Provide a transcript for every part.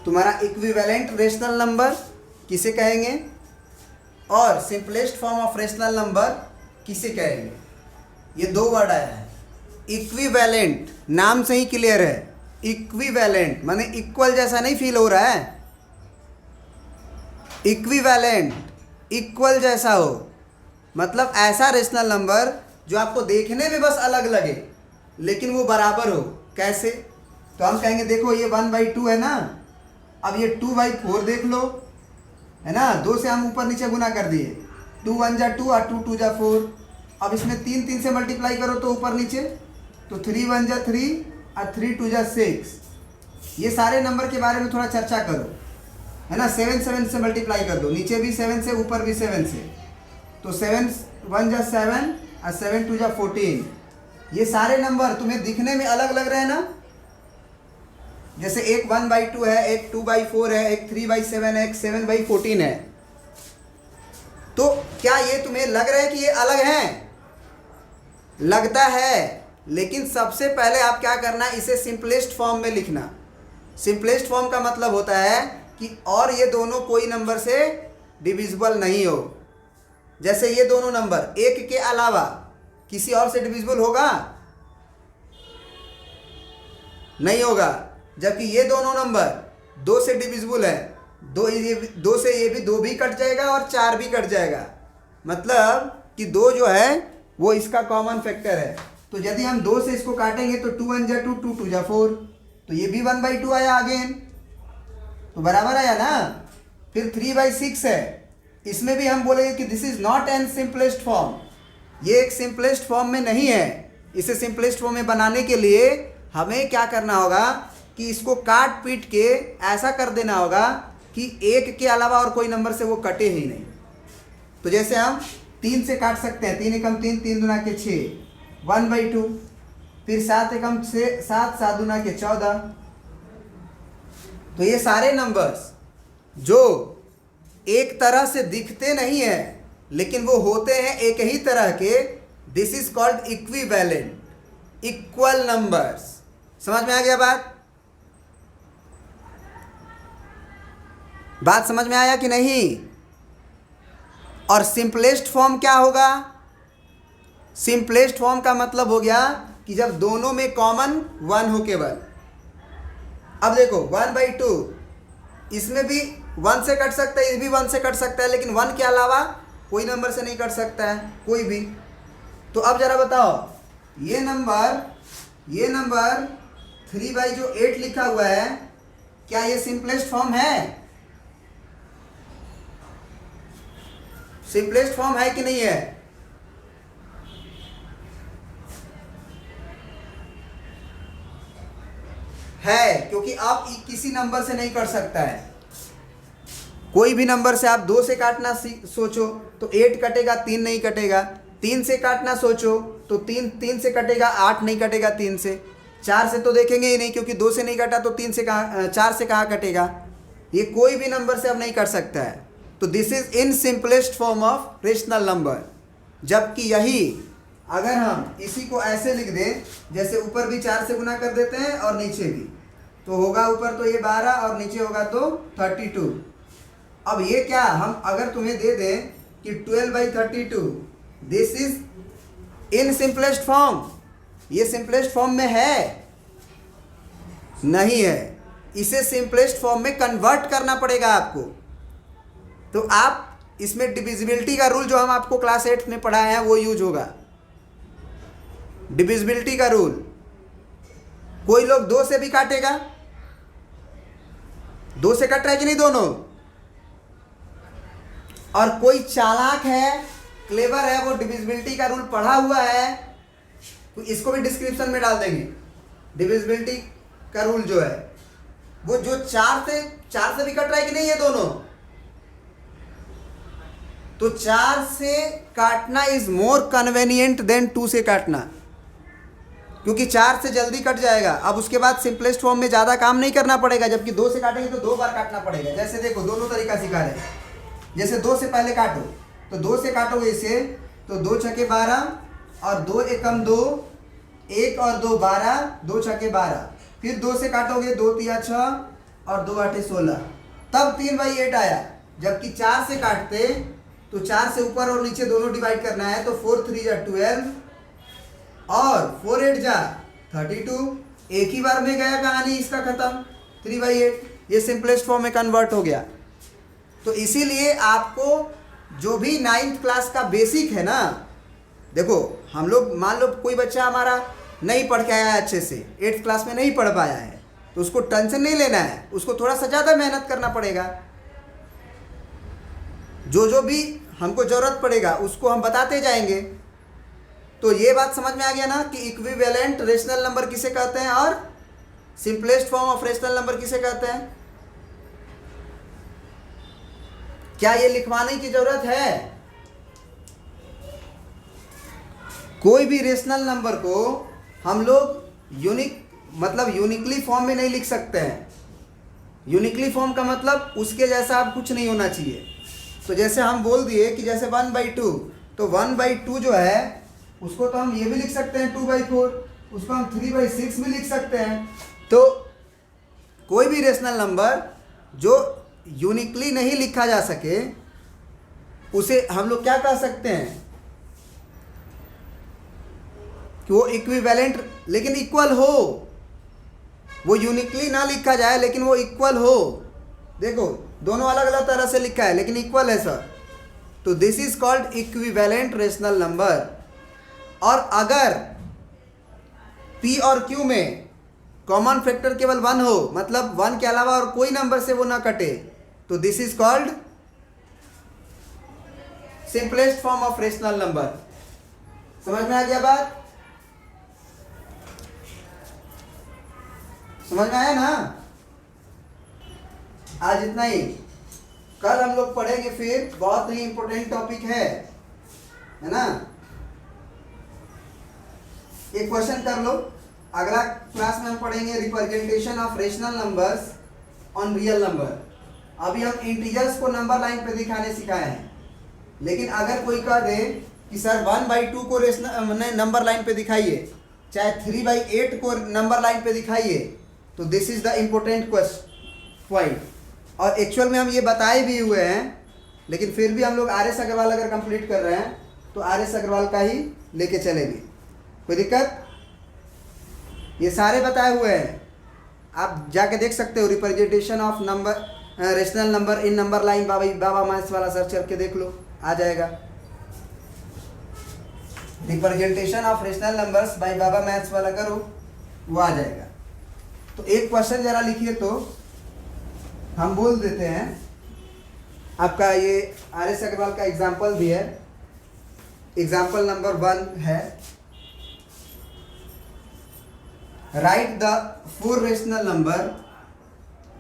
तुम्हारा equivalent rational number किसे कहेंगे और simplest form of rational number किसे कहेंगे। ये दो वर्ड आया है। इक्विवेलेंट नाम से ही क्लियर है, इक्विवेलेंट माने इक्वल जैसा नहीं फील हो रहा है। इक्विवेलेंट इक्वल जैसा हो, मतलब ऐसा रेशनल नंबर जो आपको देखने में बस अलग लगे लेकिन वो बराबर हो। कैसे? तो हम कहेंगे देखो ये 1/2 है ना, अब ये 2/4 देख लो, है ना। 2 से हम ऊपर नीचे गुना कर दिए, 2 1 जा 2 और 2 2 जा 4। अब इसमें 3 3 से मल्टीप्लाई करो तो ऊपर नीचे, तो 3 1 जा 3 और 3 2 जा 6। ये सारे नंबर के बारे में थोड़ा चर्चा करो, है ना। 7 7 से मल्टीप्लाई कर दो, नीचे भी 7 से ऊपर भी 7 से, तो 7 1 जा 7 और 7 2 जा 14। ये सारे नंबर तुम्हें दिखने में अलग लग रहे हैं ना। जैसे एक 1/2 है, एक 2/4 है, एक 3/7 है, एक 7/14 है। तो क्या ये तुम्हें लग रहा है कि ये अलग हैं? लगता है, लेकिन सबसे पहले आप क्या करना, इसे सिंपलेस्ट फॉर्म में लिखना। सिंपलेस्ट फॉर्म का मतलब होता है कि और ये दोनों कोई नंबर से डिविजिबल नहीं हो। जैसे ये दोनों नंबर एक के अलावा किसी और से डिविजिबल होगा? नहीं होगा। जबकि ये दोनों नंबर 2 से डिविजिबल है, 2 से ये भी 2 भी कट जाएगा और 4 भी कट जाएगा। मतलब कि 2 जो है वो इसका कॉमन फैक्टर है। तो यदि हम 2 से इसको काटेंगे तो 2 1 जा 2 2 2 जा 4, तो ये भी 1/2 आया अगेन, तो बराबर आया ना। फिर 3/6 है, इसमें भी हम बोलेंगे कि this is not an simplest form, ये एक सिंपलेस्ट फॉर्म में नहीं है। इसे सिंपलेस्ट फॉर्म में बनाने के लिए हमें क्या करना होगा कि इसको काट पीट के ऐसा कर देना होगा कि एक के अलावा और कोई नंबर से वो कटे ही नहीं। तो जैसे हम 3 से काट सकते हैं, 3 एकम 3, 3 दूना के 6, 1/2। फिर 7 एकम 7, 7 दूना के 14। तो ये सारे नंबर्स जो एक तरह से दिखते नहीं है लेकिन वो होते हैं एक ही तरह के, this is called equivalent, equal numbers. समझ में आ गया बात समझ में आया कि नहीं? और सिंपलेस्ट फॉर्म क्या होगा? सिंपलेस्ट फॉर्म का मतलब हो गया कि जब दोनों में कॉमन 1 हो केवल। अब देखो 1/2, इसमें भी 1 से कट सकता है, ये भी 1 से कट सकता है, लेकिन 1 के अलावा कोई नंबर से नहीं कट सकता है कोई भी। तो अब जरा बताओ, ये नंबर 3/8 लिखा हुआ है, क्या ये सिंपलेस्ट फॉर्म है? सिंपलेस्ट फॉर्म है कि नहीं है? है, क्योंकि आप किसी नंबर से नहीं कर सकता है। कोई भी नंबर से आप 2 से काटना सोचो तो 8 कटेगा, 3 नहीं कटेगा। 3 से काटना सोचो तो 3 से कटेगा, 8 नहीं कटेगा 3 से। 4 से तो देखेंगे ही नहीं, क्योंकि 2 से नहीं कटा तो 4 से कहाँ कटेगा। ये कोई भी नंबर से अब नहीं कर सकता है। तो this is in simplest form of rational number. जबकि यही अगर हम इसी को ऐसे लिख दें, जैसे ऊपर भी 4 से गुना कर देते हैं और नीचे भी, तो होगा ऊपर तो ये 12 और नीचे होगा तो 32। अब ये क्या हम अगर तुम्हें दे दें कि 12/32, this is in simplest form, ये सिंपलेस्ट फॉर्म में है? नहीं है। इसे सिंपलेस्ट फॉर्म में कन्वर्ट करना पड़ेगा आपको। तो आप इसमें डिविजिबिलिटी का रूल जो हम आपको क्लास 8 में पढ़ाए हैं वो यूज होगा। डिविजिबिलिटी का रूल, कोई लोग 2 से भी काटेगा, 2 से कट रहा है कि नहीं दोनों। और कोई चालाक है, क्लेवर है, वो डिविजिबिलिटी का रूल पढ़ा हुआ है, तो इसको भी डिस्क्रिप्शन में डाल देंगे। डिविजिबिलिटी का रूल जो है वो जो 4 से भी कट रहा है कि नहीं ये दोनों, तो 4 से काटना इज मोर कन्वेनियंट देन 2 से काटना, क्योंकि 4 से जल्दी कट जाएगा। अब उसके बाद सिंपलेस्ट फॉर्म में ज़्यादा काम नहीं करना पड़ेगा, जबकि 2 से काटेंगे तो 2 बार काटना पड़ेगा। जैसे देखो दोनों तरीका सिखा रहे हैं। जैसे 2 से पहले काटो, तो 2 से काटोगे इसे तो 2 छके 12 और 2 एकम 2, 1 और 2 12, 2 छके 12। फिर 2 से काटोगे 2 तिया 6 और 2 8 16, तब 3/8 आया। जबकि 4 से काटते तो 4 से ऊपर और नीचे दोनों डिवाइड करना है, तो 4 3 जा 12 और 4 8 जा 32। एक ही बार में गया कहानी इसका खत्म, 3/8। ये सिंपलेस्ट फॉर्म में कन्वर्ट हो गया। तो इसीलिए आपको जो भी 9th क्लास का बेसिक है ना, देखो हम लोग मान लो कोई बच्चा हमारा नहीं पढ़ के आया है अच्छे से, 8th क्लास में नहीं पढ़ पाया है, तो उसको टेंशन नहीं लेना है, उसको थोड़ा सा ज़्यादा मेहनत करना पड़ेगा। जो भी हमको ज़रूरत पड़ेगा उसको हम बताते जाएंगे। तो ये बात समझ में आ गया ना कि इक्विवेलेंट रेशनल नंबर किसे कहते हैं और simplest form of rational number किसे कहते हैं। क्या ये लिखवाने की जरूरत है? कोई भी रेशनल नंबर को हम लोग यूनिकली फॉर्म में नहीं लिख सकते हैं। यूनिकली फॉर्म का मतलब उसके जैसा अब कुछ नहीं होना चाहिए। तो जैसे हम बोल दिए कि जैसे 1/2, तो 1/2 जो है उसको तो हम ये भी लिख सकते हैं 2/4, उसको हम 3/6 भी लिख सकते हैं। तो कोई भी रेशनल नंबर जो यूनिकली नहीं लिखा जा सके उसे हम लोग क्या कह सकते हैं कि वो इक्विवेलेंट, लेकिन इक्वल हो। वो यूनिकली ना लिखा जाए लेकिन वो इक्वल हो। देखो दोनों अलग अलग तरह से लिखा है लेकिन इक्वल है सर, तो this is called equivalent rational number. और अगर P और Q में कॉमन फैक्टर केवल 1 हो, मतलब 1 के अलावा और कोई नंबर से वो ना कटे, तो this is called simplest form of rational number. समझ में आ गया बात? समझ में आया ना? आज इतना ही। कल हम लोग पढ़ेंगे फिर, बहुत ही इंपॉर्टेंट टॉपिक है ना। एक क्वेश्चन कर लो। अगला क्लास में हम पढ़ेंगे representation of rational numbers on real number. अभी हम इंटीजर्स को नंबर लाइन पे दिखाने सिखाए हैं, लेकिन अगर कोई कह दे कि सर 1/2 को रेशनल नंबर लाइन पे दिखाइए, चाहे 3/8 को नंबर लाइन पे दिखाइए, तो this is the important point. और एक्चुअल में हम ये बताए भी हुए हैं, लेकिन फिर भी हम लोग RS अग्रवाल अगर कंप्लीट कर रहे हैं तो RS अग्रवाल का ही लेके चलेंगे। कोई दिक्कत? ये सारे बताए हुए हैं, आप जाके देख सकते हो। Representation of number rational number in number line, Baba maths वाला सर्च करके देख लो, आ जाएगा। Representation of rational numbers by Baba maths वाला करो, वो आ जाएगा। तो एक क्वेश्चन जरा लिखिए, तो हम बोल देते हैं। आपका ये RS अग्रवाल का एग्जाम्पल भी है। एग्जाम्पल नंबर 1 है, right the 4 rational number,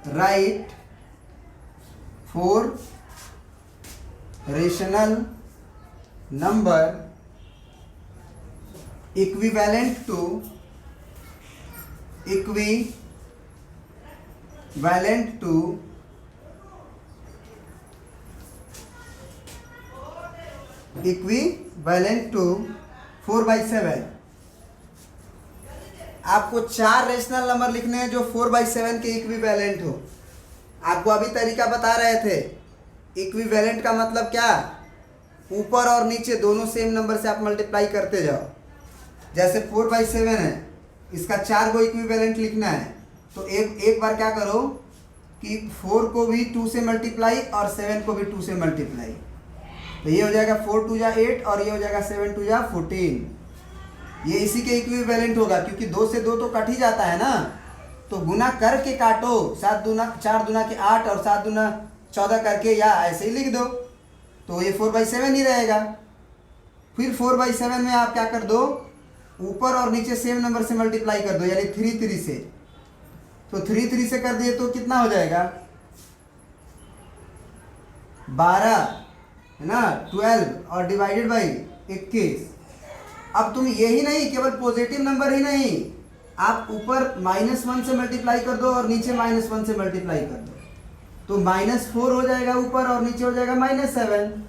right 4 rational number equivalent to equivalent to 4/7। आपको 4 रेशनल नंबर लिखने हैं जो 4/7 के इक्विवेलेंट हो। आपको अभी तरीका बता रहे थे। इक्विवेलेंट का मतलब क्या? ऊपर और नीचे दोनों सेम नंबर से आप मल्टीप्लाई करते जाओ। जैसे 4/7 है, इसका 4 को इक्विवेलेंट लिखना है, तो एक बार क्या करो कि 4 को भी 2 से मल्टीप्लाई और 7 को भी 2 से मल्टीप्लाई। तो ये हो जाएगा 4 2 जा 8 और ये हो जाएगा 7 2 जा 14। ये इसी के इक्विवेलेंट होगा, क्योंकि 2 से 2 तो कट ही जाता है ना। तो गुना करके काटो, 4 दूना के 8 और 7 दूना 14 करके, या ऐसे ही लिख दो, तो ये 4/7 ही रहेगा। फिर 4/7 में आप क्या कर दो, ऊपर और नीचे सेम नंबर से मल्टीप्लाई कर दो, यानी 3 3 से। तो 3 3 से कर दिए तो कितना हो जाएगा? 12 है ना, 12 और डिवाइडेड बाई 21। अब तुम यही नहीं, केवल पॉजिटिव नंबर ही नहीं, आप ऊपर -1 से मल्टीप्लाई कर दो और नीचे -1 से मल्टीप्लाई कर दो, तो -4 हो जाएगा ऊपर और नीचे हो जाएगा -7।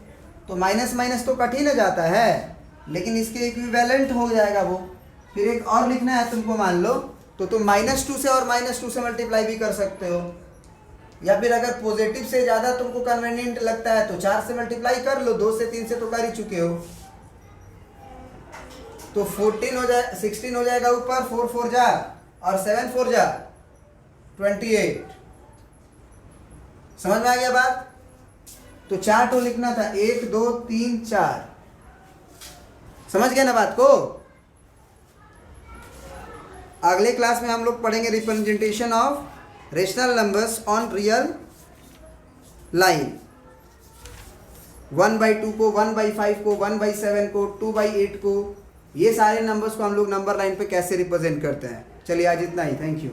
तो माइनस तो कट ही ना जाता है, लेकिन इसके इक्विवेलेंट हो जाएगा वो। फिर एक और लिखना है तुमको, मान लो तो तुम -2 से और -2 से मल्टीप्लाई भी कर सकते हो। या फिर अगर पॉजिटिव से ज़्यादा तुमको कन्वीनियंट लगता है तो 4 से मल्टीप्लाई कर लो, 2 से 3 से तो कर ही चुके हो। तो 14 हो जाए, 16 हो जाएगा ऊपर, 4 4 जा और 7 4 जा 28। समझ में आ गया बात? तो 4 तो लिखना था, 1 2 3 4। समझ गए ना बात को? अगले क्लास में हम लोग पढ़ेंगे representation of rational numbers on real line. 1/2 को, 1/5 को, 1/7 को, 2/8 को, ये सारे नंबर्स को हम लोग नंबर लाइन पे कैसे रिप्रेजेंट करते हैं। चलिए आज इतना ही, थैंक यू।